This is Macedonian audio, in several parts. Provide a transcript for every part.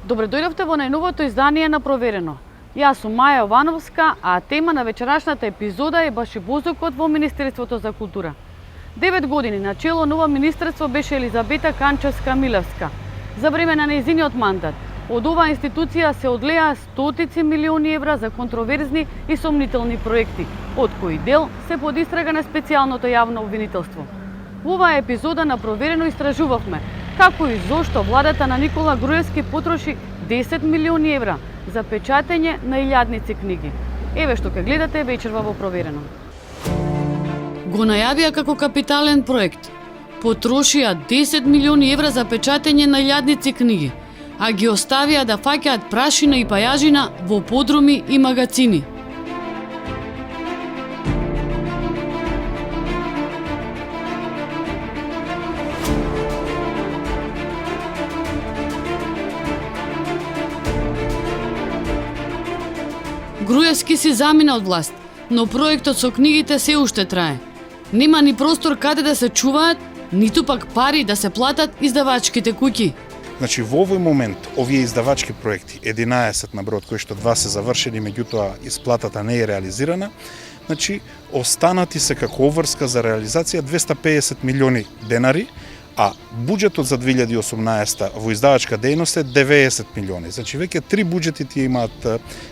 Добре дојдовте во најновото издание на Проверено. Јас сум Маја Јовановска, а тема на вечерашната епизода е башибозокот во Министерството за култура. 9 години на чело нова министерство беше Елизабета Канчевска-Милевска. За време на нејзиниот мандат, од оваа институција се одлеа стотици милиони евра за контроверзни и сомнителни проекти, од кои дел се под истрага на специјалното јавно обвинителство. Во оваа епизода на Проверено истражувавме како и зошто владата на Никола Груевски потроши 10 милиони евра за печатење на илјадници книги. Еве што ке гледате вечерва во Проверено. Го најавија како капитален проект. Потрошија 10 милиони евра за печатење на илјадници книги, а ги оставија да фаќаат прашина и пајажина во подруми и магацини. Груевски си замина од власт, но проектот со книгите се уште трае. Нема ни простор каде да се чуваат, ниту пак пари да се платат издавачките куќи. Значи, во овој момент, овие издавачки проекти, 11 на број, кои што 2 се завршени, меѓутоа исплатата не е реализирана, значи, останати се како обврска за реализација 250 милиони денари, а буџетот за 2018 во издавачка дејност е 90 милиони. Значи, веќе 3 буџети тие имаат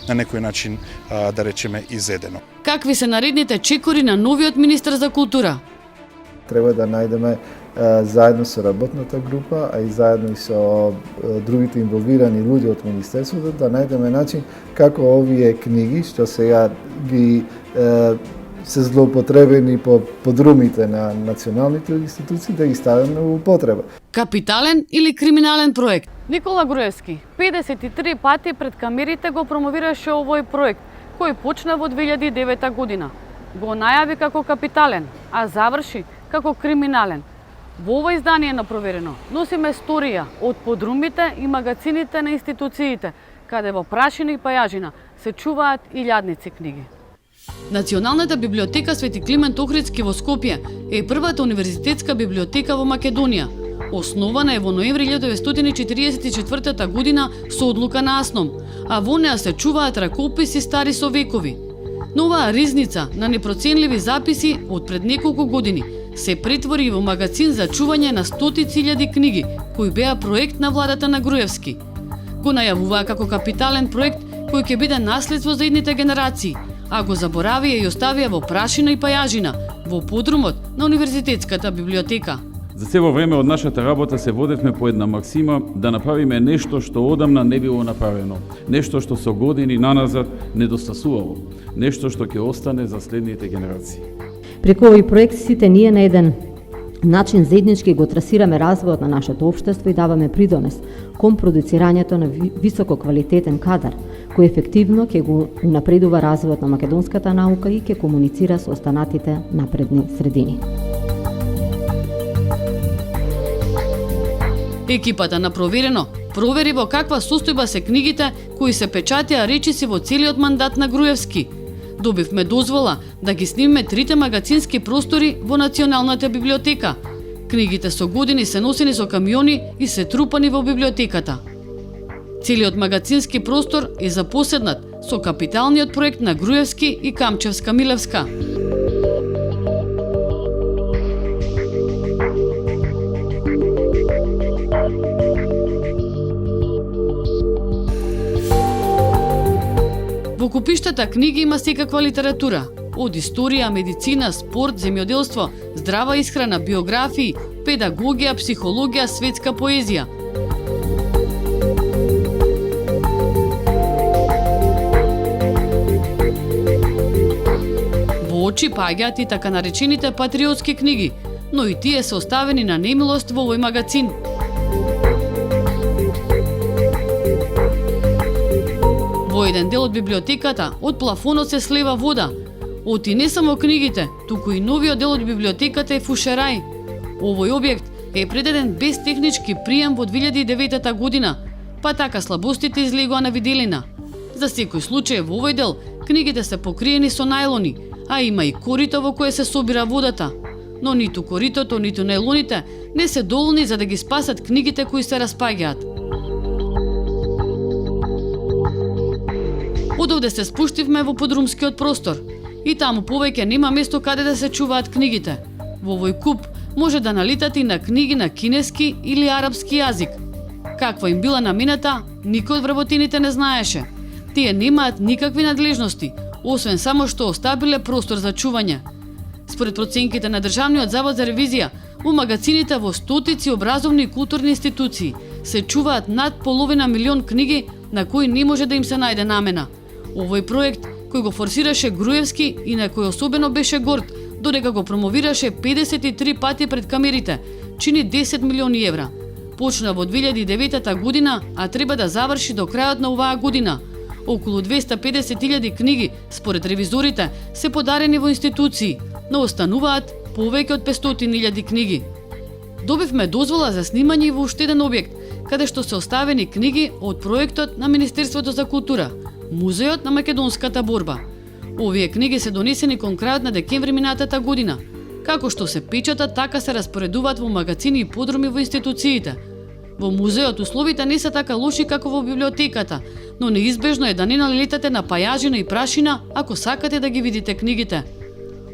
на некој начин, да речеме, изедено. Какви се наредните чекори на новиот министер за култура? Треба да најдеме заедно со работната група, а и заедно и со другите инволвирани луѓе од Министерството, да најдеме начин како овие книги, што сега ги се злоупотребени по подрумите на националните институции, да ги ставиме во употреба. Капитален или криминален проект? Никола Груевски 53 пати пред камерите го промовираше овој проект, кој почна во 2009 година. Го најави како капитален, а заврши како криминален. Во ова издание на Проверено носиме сторија од подрумите и магацините на институциите, каде во прашина и пајажина се чуваат илјадници книги. Националната библиотека Свети Климент Охридски во Скопје е првата универзитетска библиотека во Македонија. Основана е во ноември 1944 година со одлука на АСНОМ, а во неа се чуваат ракописи стари со векови. Но оваа ризница на непроценливи записи од пред неколку години се претвори во магацин за чување на стотици илјади книги, кој беа проект на владата на Груевски. Го најавуваа како капитален проект кој ќе биде наследство за идните генерации, а го заборавија и оставија во прашина и пајажина, во подрумот на универзитетската библиотека. За цело време од нашата работа се водевме по една максима да направиме нешто што одамна не било направено, нешто што со години наназад недостасувало, нешто што ќе остане за следните генерации. Преку овој проект сите ние на еден начин заеднички го трасираме развојот на нашето општество и даваме придонес кон продуцирањето на високо квалитетен кадар, кој ефективно ќе го унапредува развојот на македонската наука и ќе комуницира со останатите напредни средини. Екипата на Проверено провери во каква состојба се книгите кои се печатеа речиси во целиот мандат на Груевски. Добивме дозвола да ги снимиме 3 магацински простори во Националната библиотека. Книгите со години се носени со камиони и се трупани во библиотеката. Целиот магацински простор е запоседнат со капиталниот проект на Груевски и Канчевска-Милевска. Во купиштата книги има секаква литература, од историја, медицина, спорт, земјоделство, здрава исхрана, биографии, педагогија, психологија, светска поезија. Во очи паѓаат и така наречените патриотски книги, но и тие се оставени на немилост во овој магацин. Во еден дел од библиотеката, од плафонот се слева вода. Оти не само книгите, туку и новиот дел од библиотеката е фушерај. Овој објект е предаден без технички прием во 2009 година, па така слабостите излегоа на виделина. За секој случај во овој дел, книгите се покриени со најлони, а има и корито во кое се собира водата. Но ниту коритото, ниту најлоните не се доволни за да ги спасат книгите кои се распаѓаат. Одовде се спуштивме во подрумскиот простор и таму повеќе нема место каде да се чуваат книгите. Во овој куп може да налитате и на книги на кинески или арапски јазик. Каква им била намената, никој од вработените не знаеше. Тие немаат никакви надлежности, освен само што оставиле простор за чување. Според проценките на Државниот завод за ревизија, во магазините во стотици образовни и културни институции се чуваат над половина милион книги на кои не може да им се најде намена. Овој проект, кој го форсираше Груевски и на кој особено беше горд, додека го промовираше 53 пати пред камерите, чини 10 милиони евра. Почна во 2009 година, а треба да заврши до крајот на оваа година. Околу 250.000 книги, според ревизорите, се подарени во институции, но остануваат повеќе од 500.000 книги. Добивме дозвола за снимање во уште еден објект, каде што се оставени книги од проектот на Министерството за култура, Музеот на македонската борба. Овие книги се донесени кон крајот на декември минатата година. Како што се печатат, така се распоредуваат во магазини и подруми во институциите. Во музеот условите не се така лоши како во библиотеката, но неизбежно е да не налетате на пајажина и прашина ако сакате да ги видите книгите.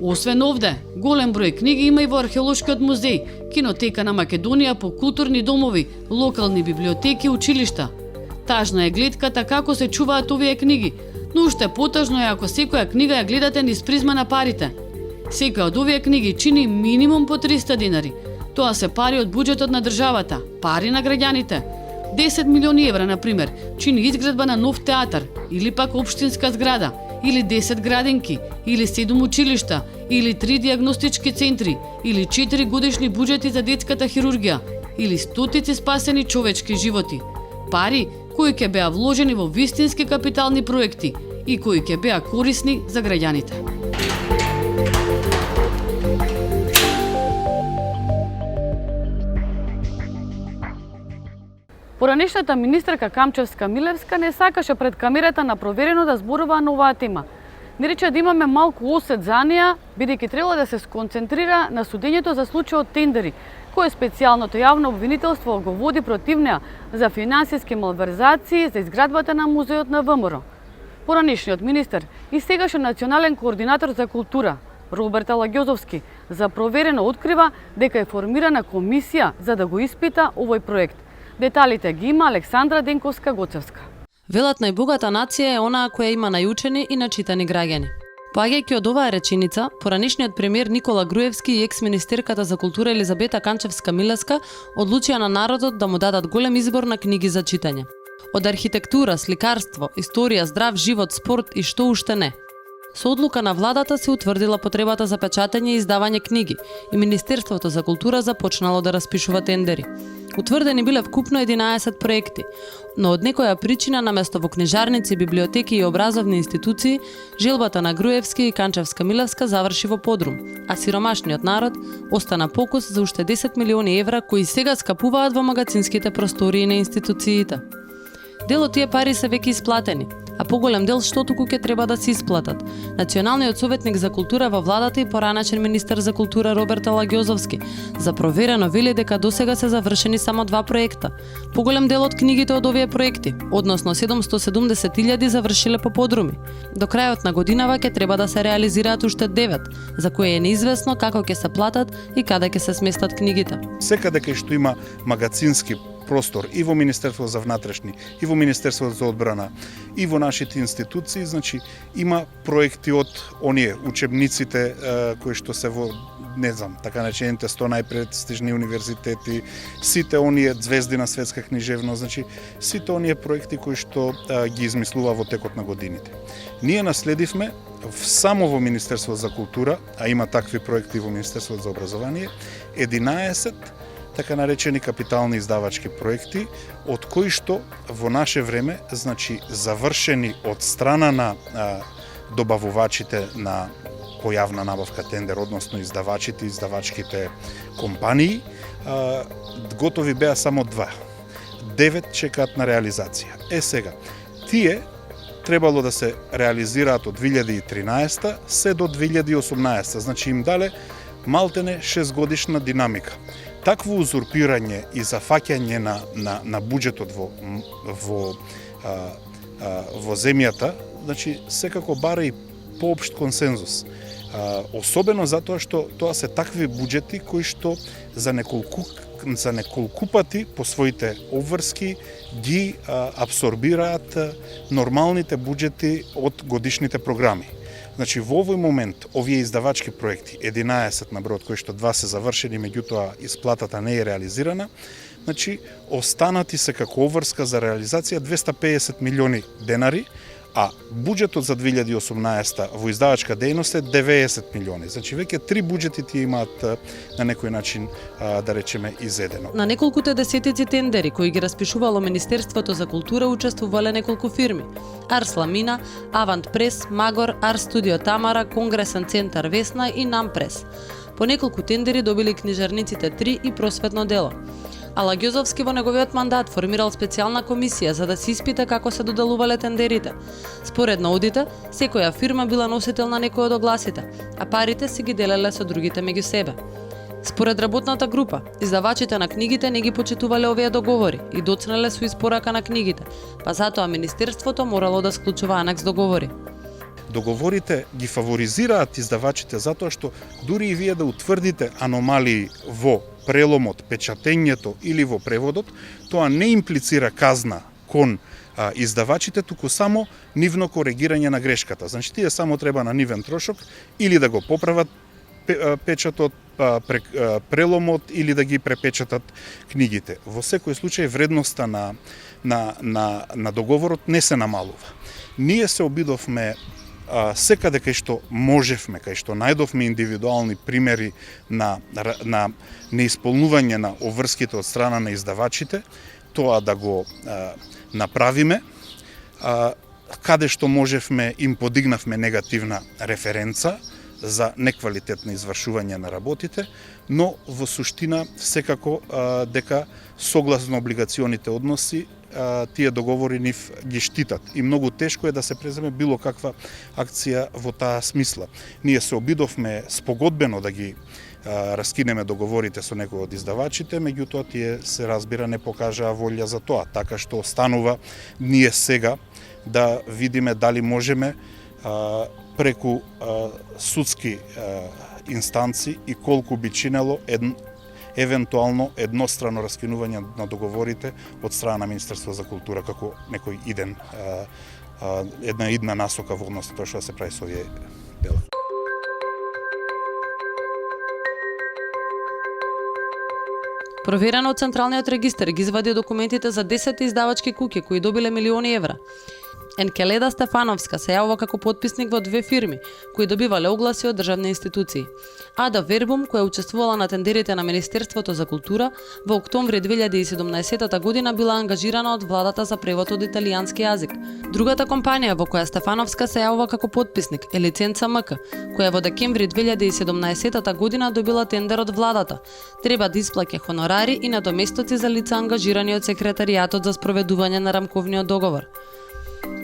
Освен овде, голем број книги има и во Археолошкиот музеј, Кинотека на Македонија, по културни домови, локални библиотеки и училишта. Тажна е гледката како се чуваат овие книги, но уште потажно е ако секоја книга ја гледате низ призма на парите. Секоја од овие книги чини минимум по 300 динари. Тоа се пари од буџетот на државата, пари на граѓаните. 10 милиони евра, например, чини изградба на нов театар, или пак општинска зграда, или 10 градинки, или 7 училишта, или 3 диагностички центри, или 4 годишни буџети за детската хирургија, или стотици спасени човечки животи. Пари кои ќе беа вложени во вистински капитални проекти и кои ќе беа корисни за граѓаните. Поранешната министерка Камчевска-Милевска не сакаше пред камерата на Проверено да зборува на оваа тема. Не рече да имаме малку осет за неа, бидејќи требало да се сконцентрира на судењето за случајот тендери, кое специјалното јавно обвинителство го води против неа за финансиски малверзации за изградбата на музеот на ВМРО. Поранешниот министер и сегашен национален координатор за култура Роберт Алагјозовски за Проверено открива дека е формирана комисија за да го испита овој проект. Деталите ги има Александра Денковска-Гоцевска. Велат најбогата нација е онаа која има најучени и начитани граѓани. Поаѓајќи од оваа реченица, поранешниот премиер Никола Груевски и екс-министерката за култура Елизабета Канчевска-Милевска одлучија на народот да му дадат голем избор на книги за читање. Од архитектура, сликарство, историја, здрав живот, спорт и што уште не. Со одлука на владата се утврдила потребата за печатење и издавање книги и Министерството за култура започнало да распишува тендери. Утврдени биле вкупно 11 проекти, но од некоја причина наместо во книжарници, библиотеки и образовни институции, желбата на Груевски и Канчевска-Милевска заврши во подрум, а сиромашниот народ остана покус за уште 10 милиони евра кои сега скапуваат во магазинските простории на институциите. Дел од тие пари се веќе исплатени, а поголем дел што туку ќе треба да се исплатат. Националниот советник за култура во владата и поранешен министер за култура Роберт Алагјозовски за Проверено вели дека досега се завршени само 2 проекта. Поголем дел од книгите од овие проекти, односно 770.000 завршиле по подруми. До крајот на годинава ќе треба да се реализираат уште 9, за кои е неизвестно како ќе се платат и каде ќе се сместат книгите. Секаде кај што има магазински простор и во Министерството за внатрешни, и во Министерството за одбрана, и во нашите институции, значи има проекти од оние учебниците кои што се во, не знам, така наречените 100 најпрестижни универзитети, сите оние звезди на светска книжевност, значи сите оние проекти кои што ги измислува во текот на годините. Ние наследивме само во Министерството за култура, а има такви проекти во Министерството за образование, 11 така наречени капитални издавачки проекти, од кои што во наше време, значи завршени од страна на добавувачите на појавна набавка тендер, односно издавачите, издавачките компании, готови беа само 2. 9 чекаат на реализација. Сега, тие требало да се реализираат од 2013 се до 2018, значи им дале малтене 6 годишна динамика. Такво узурпирање и зафаќање на буџетот во земјата, значи секако бара и поопшт консензус. Особено затоа што тоа се такви буџети кои што за неколку пати по своите обврски ги абсорбираат нормалните буџети од годишните програми. Значи во овој момент овие издавачки проекти, 11 на број, кои што 2 се завршени, меѓутоа исплатата не е реализирана, значи останати се како обврска за реализација 250 милиони денари, а буџетот за 2018 во издавачка дејност е 90 милиони. Значи веќе 3 буџети ти имаат на некој начин, да речеме, изедено. На неколкуте десетици тендери кои ги распишувало Министерството за култура учествувале неколку фирми: Арс Ламина, Авант Прес, Магор, Арс Студио Тамара, Конгресен центар Весна и Нам Прес. По неколку тендери добили книжарниците 3 и Просветно дело. Ала Ѓозовски во неговиот мандат формирал специјална комисија за да се испита како се доделувале тендерите. Според наудите, секоја фирма била носител на некој од огласите, а парите се ги делеле со другите меѓу себе. Според работната група, издавачите на книгите не ги почитувале овие договори и доцнеле со испорака на книгите, па затоа Министерството морало да склучува анекс договори. Договорите ги фаворизираат издавачите затоа што дури и вие да утврдите аномалии во преломот, печатењето или во преводот, тоа не имплицира казна кон издавачите, туку само нивно коригирање на грешката. Значи, тие само треба на нивен трошок или да го поправат печатот, преломот или да ги препечатат книгите. Во секој случај вредноста на договорот не се намалува. Ние се обидовме секаде кај што можевме, кај што најдовме индивидуални примери на неисполнување на обврските од страна на издавачите, тоа да го направиме. Каде што можевме, им подигнавме негативна референца за неквалитетно извршување на работите, но во суштина секако дека согласно облигационите односи тие договори нив ги штитат и многу тешко е да се преземе било каква акција во таа смисла. Ние се обидовме спогодбено да ги раскинеме договорите со некој од издавачите, меѓутоа тие се разбира не покажаа волја за тоа, така што останува ние сега да видиме дали можеме преку судски инстанци и колку би чинело евентуално еднострано раскинување на договорите од страна на Министерство за култура како некој една идна насока во однос на тоа што се прави со овие дела. Проверено од Централниот регистар ги извади документите за 10 издавачки куќи кои добиле милиони евра. Енкеледа Стефановска се јавува како потписник во 2 фирми, кои добивале огласи од државни институции. Ада Вербум, која учествувала на тендерите на Министерството за култура, во октомври 2017 година била ангажирана од владата за превод од италијански јазик. Другата компанија во која Стефановска се јавува како потписник е Лиценца МК, која во декември 2017 година добила тендер од владата. Треба да исплаќа хонорари и надоместоци за лица ангажирани од секретаријатот за спроведување на рамковниот договор.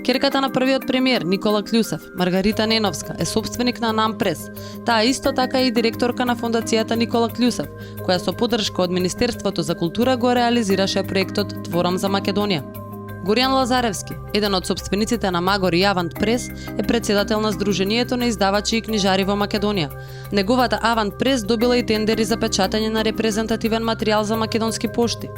Керката на првиот премиер Никола Клюсев, Маргарита Неновска, е собственик на Нам Прес. Таа исто така е и директорка на фондацијата Никола Клюсев, која со поддршка од Министерството за култура го реализираше проектот Творам за Македонија. Горијан Лазаревски, еден од собствениците на Магор и Авант Прес, е председател на Сдруженијето на издавачи и книжари во Македонија. Неговата Авант Прес добила и тендери за печатање на репрезентативен материјал за македонски пошти.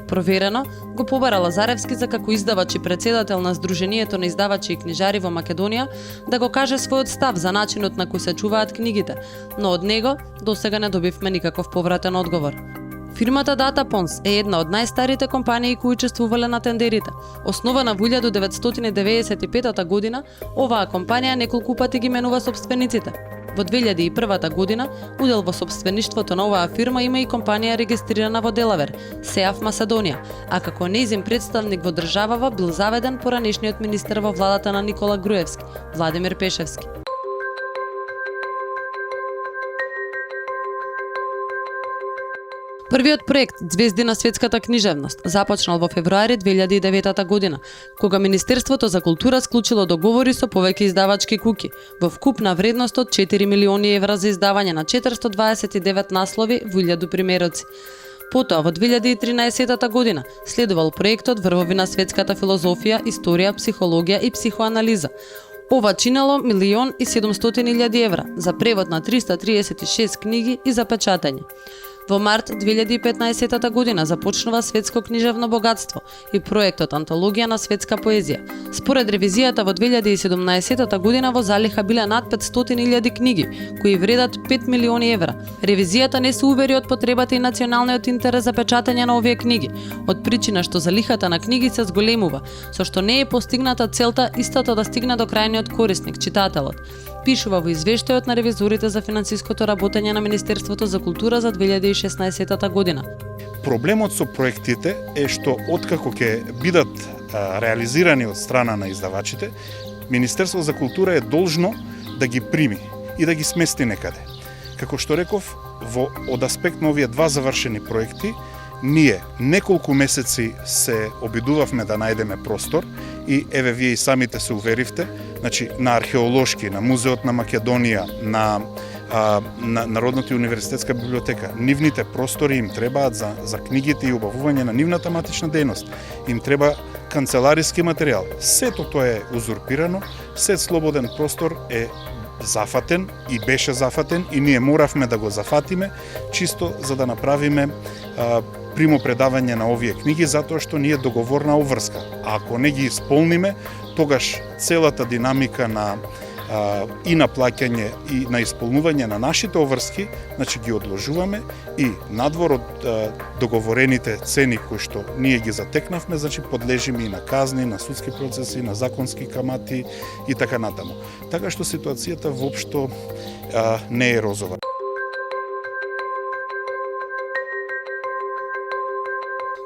Проверено, го побара Лазаревски за како издавач и председател на Сдруженијето на издавачи и книжари во Македонија да го каже својот став за начинот на кој се чуваат книгите, но од него досега не добивме никаков повратен одговор. Фирмата Датапонс е една од најстарите компании кои учествувале на тендерите. Основана во 1995 година, оваа компанија неколку пати ги менува собствениците. Во 2001 година, удел во собствеништвото на оваа фирма има и компанија регистрирана во Делавер, СЕАФ Македонија, а како нејзин представник во државава бил заведен поранешниот министер во владата на Никола Груевски, Владимир Пешевски. Првиот проект Звезди на светската книжевност започнал во февруари 2009 година, кога Министерството за култура склучило договори со повеќе издавачки куќи во вкупна вредност од 4 милиони евра за издавање на 429 наслови во 1000 примероци. Потоа во 2013 година следувал проектот Врвови на светската филозофија, историја, психологија и психоанализа. Ова чинело 1.700.000 евра за превод на 336 книги и за печатање. Во март 2015 година започнува Светско книжевно богатство и проектот Антологија на светска поезија. Според ревизијата во 2017 година во залиха биле над 500.000 книги, кои вредат 5 милиони евра. Ревизијата не се увери од потребата и националниот интерес за печатање на овие книги, од причина што залихата на книги се зголемува, со што не е постигната целта истата да стигне до крајниот корисник, читателот, пишува во извештајот на ревизорите за финансиското работење на Министерството за култура за 2016 година. Проблемот со проектите е што откако ќе бидат реализирани од страна на издавачите, Министерство за култура е должно да ги прими и да ги смести некаде. Како што реков, од аспект на овие два завршени проекти, ние неколку месеци се обидувавме да најдеме простор и еве вие и самите се уверивте, значи на археолошки, на Музеот на Македонија, на Народната и универзитетска библиотека, нивните простори им требаат за книгите и убавување на нивната матична дејност. Им треба канцелариски материјал. Сето тоа е узурпирано, сет слободен простор е зафатен и беше зафатен и ние моравме да го зафатиме чисто за да направиме примопредавање на овие книги, затоа што ние договорна обврска. А ако не ги исполниме, тогаш целата динамика и на плаќање и на исполнување на нашите обврски, значи ги одложуваме и надвор од договорените цени кои што ние ги затекнавме, значи подлежиме и на казни, на судски процеси, на законски камати и така натаму. Така што ситуацијата воопшто не е розова.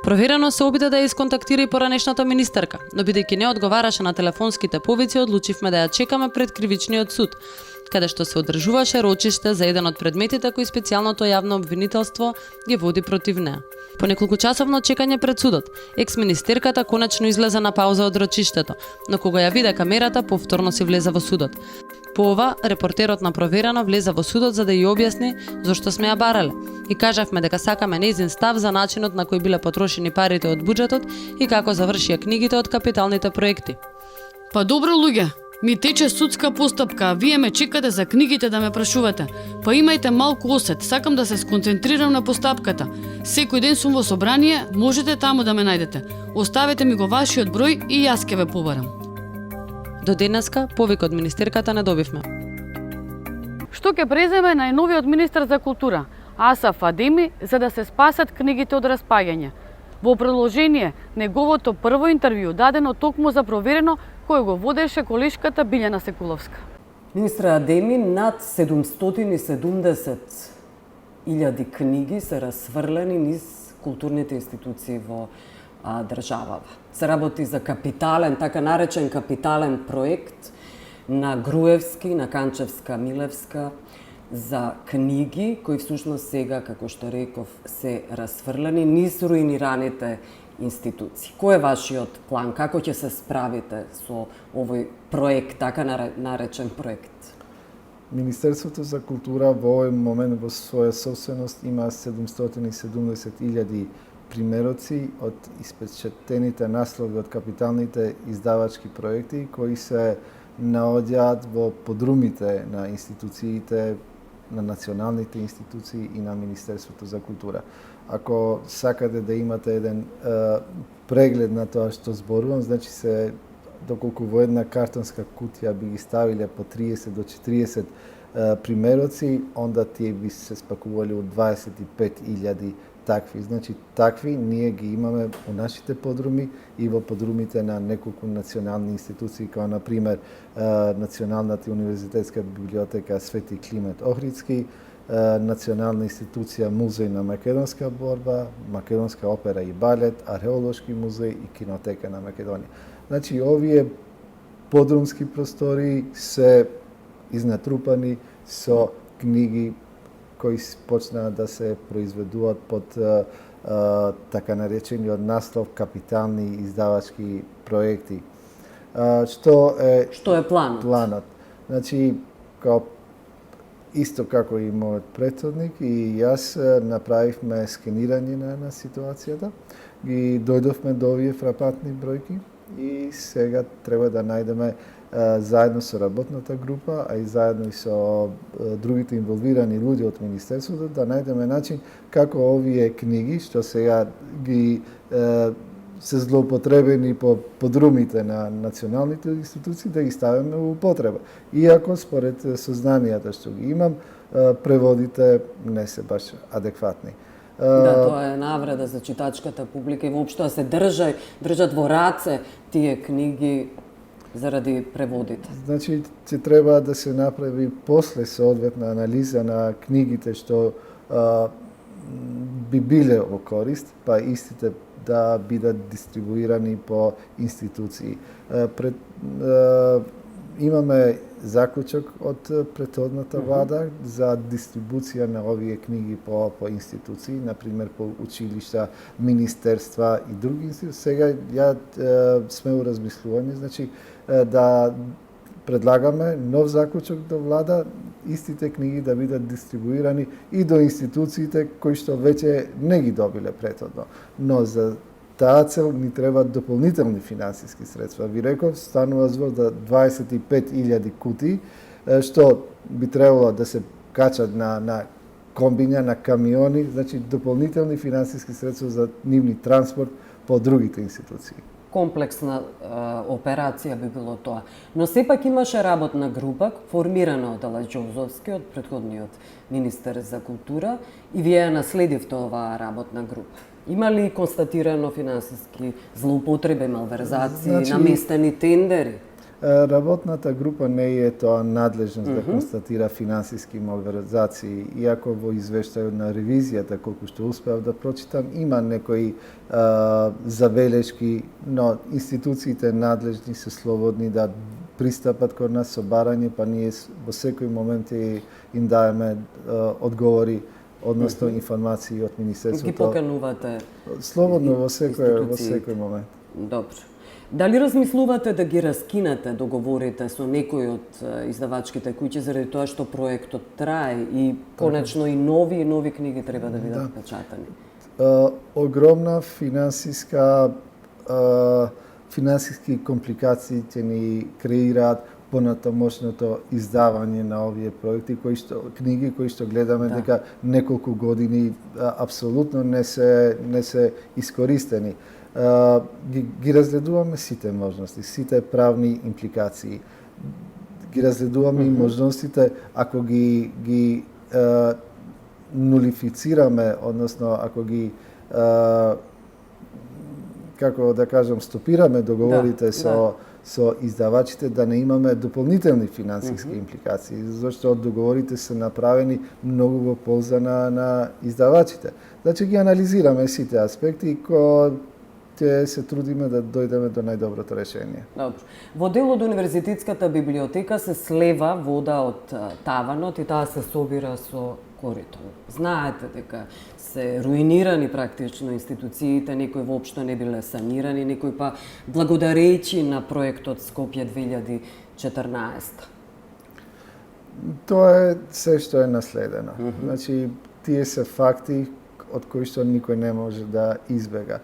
Проверено се обиде да ја исконтактира и поранешната министерка, но бидејќи не одговараше на телефонските повици, одлучивме да ја чекаме пред кривичниот суд, каде што се одржуваше рочиште за еден од предметите кои специјалното јавно обвинителство ги води против неа. По неколкучасовно чекање пред судот, екс-министерката конечно излезе на пауза од рочиштето, но кога ја виде камерата, повторно си влезе во судот. По ова, репортерот на Проверено влезе во судот за да ја објасни зошто сме ја барале и кажавме дека сакаме нејзин став за начинот на кој биле потрошени парите од буџетот и како завршија книгите од капиталните проекти. Па добро луѓе, ми тече судска постапка, а вие ме чекате за книгите да ме прашувате. Па имајте малку осет, сакам да се сконцентрирам на постапката. Секој ден сум во собрание, можете таму да ме најдете. Оставете ми го вашиот број и јас ќе ве побарам. До денеска повик од министерката не добивме. Што ќе преземе најновиот министер за култура, Асаф Адеми, за да се спасат книгите од распаѓање? Во продолжение, неговото прво интервју дадено токму за Проверено, кој го водеше колешката Билјана Секуловска. Министр Адеми, над 770.000 книги се расфрлени низ културните институции во државава. Се работи за капитален, така наречен капитален проект на Груевски, на Канчевска, Милевска, за книги кои всушност сега, како што реков, се расфрлени низ руинираните институции. Кој е вашиот план? Како ќе се справите со овој проект, така наречен проект? Министерството за култура во овој момент во своја собственост има 770.000 примероци од испечатените наслови од капиталните издавачки проекти кои се наоѓаат во подрумите на институциите, на националните институции и на Министерството за култура. Ако сакате да имате еден преглед на тоа што зборувам, значи се доколку во една картонска кутија би ги ставиле по 30 до 40 примероци, онда тие би се спакували од 25.000 такви. Значи, такви ние ги имаме во нашите подруми и во подрумите на неколку национални институции, како например Националната универзитетска библиотека Свети Климент Охридски, Национална институција Музеј на македонска борба, Македонска опера и балет, Археолошки музеј и Кинотека на Македонија. Значи, овие подрумски простори се изнатрупани со книги кои почнаа да се произведуваат под така наречениот наслов капитални издавачки проекти. Што е планот? Планот. Значи, исто како и мојот претходник и јас направивме скенирање на ситуацијата, ги дојдовме до овие фрапантни бројки и сега треба да најдеме заедно со работната група, а и заедно и со другите инволвирани луѓе од Министерството, да најдеме начин како овие книги, што сега ги се злоупотребени по подрумите на националните институции, да ги ставиме во употреба. Иако, според сознанијата што ги имам, преводите не се баш адекватни. Да, тоа е навреда за читачката публика и воопшто да се држат во раце тие книги заради преводите. Значи, ќе треба да се направи после соодветна анализа на книгите што би биле во корист, па истите да бидат дистрибуирани по институции. Имаме заклучок од претходната влада за дистрибуција на овие книги по институции, например по училишта, министерства и други институции. Сега ја сме у размислување, значи да предлагаме нов заклучок до влада, истите книги да бидат дистрибуирани и до институциите кои што веќе не ги добиле претходно. Но за таа цел ни требаат дополнителни финансиски средства. Ви реков, станува збор за 25.000 кутии, што би требало да се качат на комбиња, на камиони, значи дополнителни финансиски средства за нивни транспорт по другите институции. Комплексна операција би било тоа. Но сепак имаше работна група формирана од Ала Џозовски, од претходниот министер за култура, и вие ја наследивте оваа работна група. Има ли констатирано финансиски злоупотреби, малверзации, наместени тендери? Работната група не е тоа надлежност да констатира финансиски малверзации, иако во извештајот на ревизијата, колку што успеав да прочитам, има некои забелешки, но институциите надлежни се слободни да пристапат кон нас со барање, па ние во секој момент им даваме одговори, односно информации од Министерството. Ги поканувате слободно во секој момент. Добро. Дали размислувате да ги раскинете договорите со некои од издавачките куќи заради тоа што проектот трае и конечно и нови книги треба да бидат печатани? Огромна финансиски компликации ќе ни креираат понатамошното издавање на овие проекти, книги кои што гледаме дека неколку години апсолутно не се искористени. Ги разгледуваме сите можности, сите правни импликации. Ги разгледуваме и можностите ако ги нулифицираме, односно ако ги како да кажам, стопираме договорите со издавачите, да не имаме дополнителни финансиски импликации, зашто договорите се направени многу во полза на издавачите. Значи ги анализираме сите аспекти и ќе се трудиме да дојдеме до најдоброто решение. Добро. Во дел од универзитетската библиотека се слева вода од таванот и таа се собира со корито. Знаете дека се руинирани практично институциите, некои воопшто не биле санирани, некои па благодарејќи на проектот Скопје 2014. Тоа е се што е наследено. Значи, тие се факти од кои што никој не може да избега.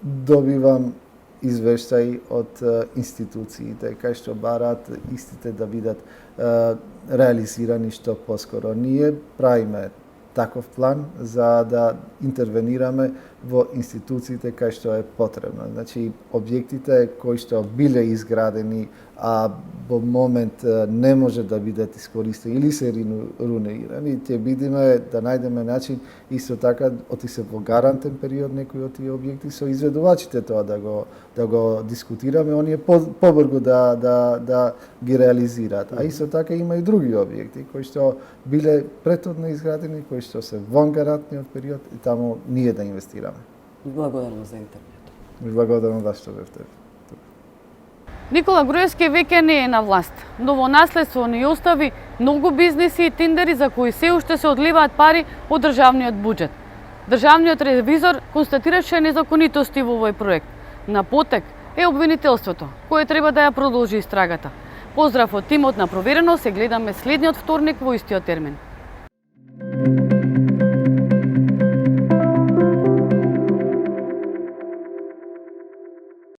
Добивам извештаи од институциите кај што бараат истите да бидат реализирани што поскоро. Ние правиме таков план за да интервенираме во институциите кај што е потребно. Значи, објектите кои што биле изградени, а во момент не може да бидат искористени или се руинирани, ќе бидеме да најдеме начин исто така оти се во гарантен период некои од тие објекти со изведувачите тоа да го дискутираме, оние побрзо да ги реализираат. А исто така има и други објекти кои што биле претходно изградени, кои што се вон гарантниот период и таму ние да инвестираме. Благодарам за интервјуто. Благодарам да што бевте. Никола Груевски веќе не е на власт, но во наследство ни остави многу бизниси и тендери за кои се уште се одливаат пари од државниот буџет. Државниот ревизор констатираше незаконитости во овој проект. На потек е обвинителството, кое треба да ја продолжи истрагата. Поздрав од тимот на Проверено, се гледаме следниот вторник во истиот термин.